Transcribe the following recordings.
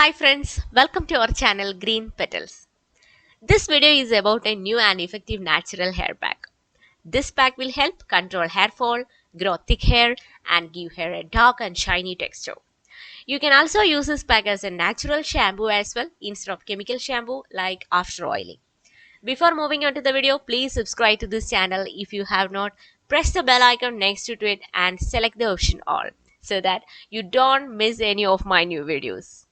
Hi friends, welcome to our channel Green Petals. This video is about a new and effective natural hair pack. This pack will help control hair fall, grow thick hair and give hair a dark and shiny texture. You can also use this pack as a natural shampoo as well instead of chemical shampoo like after oiling. Before moving on to the video, please subscribe to this channel if you have not. Press the bell icon next to it and select the option all so that you don't miss any of my new videos.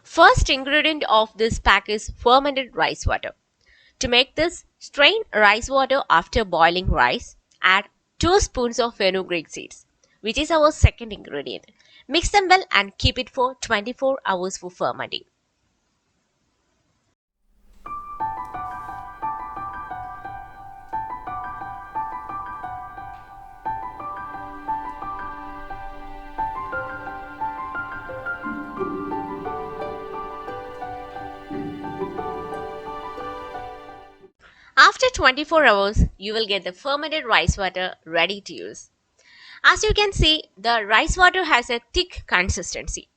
First ingredient of this pack is fermented rice water. To make this, strain rice water after boiling rice. Add 2 spoons of fenugreek seeds, which is our second ingredient. Mix them well and keep it for 24 hours for fermenting. After 24 hours, you will get the fermented rice water ready to use. As you can see, the rice water has a thick consistency.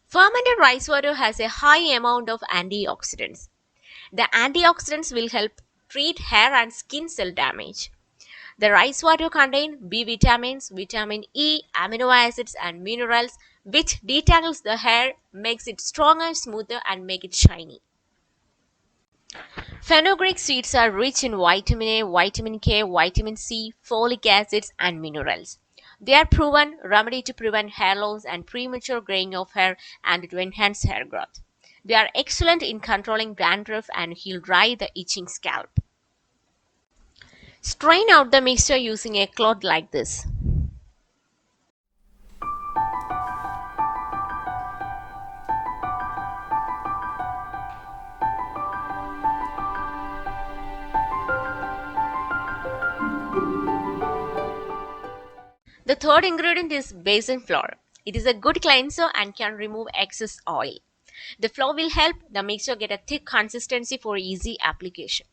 Fermented rice water has a high amount of antioxidants. The antioxidants will help treat hair and skin cell damage. The rice water contains B vitamins, vitamin E, amino acids and minerals which detangles the hair, makes it stronger, smoother and make it shiny. Fenugreek seeds are rich in vitamin A, vitamin K, vitamin C, folic acids and minerals. They are proven remedy to prevent hair loss and premature graying of hair and to enhance hair growth. They are excellent in controlling dandruff and heal dry the itching scalp. Strain out the mixture using a cloth like this. The third ingredient is basin flour. It is a good cleanser and can remove excess oil. The flour will help the mixture get a thick consistency for easy application.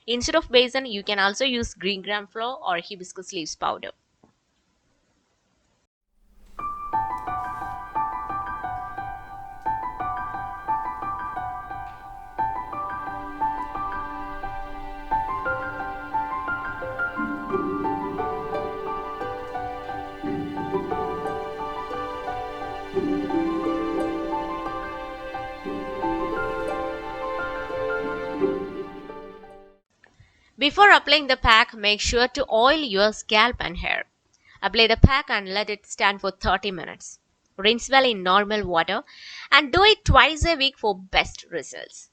Instead of basin, you can also use green gram flour or hibiscus leaves powder. Before applying the pack, make sure to oil your scalp and hair. Apply the pack and let it stand for 30 minutes. Rinse well in normal water and do it twice a week for best results.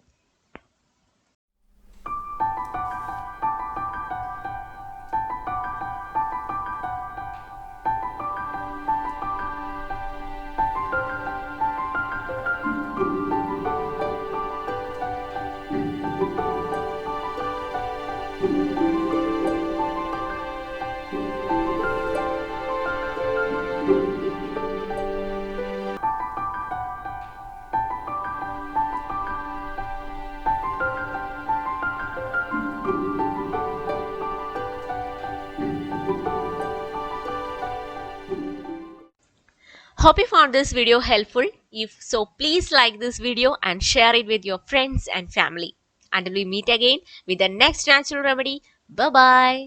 Hope you found this video helpful. If so, please like this video and share it with your friends and family. Until we meet again with the next natural remedy, bye bye.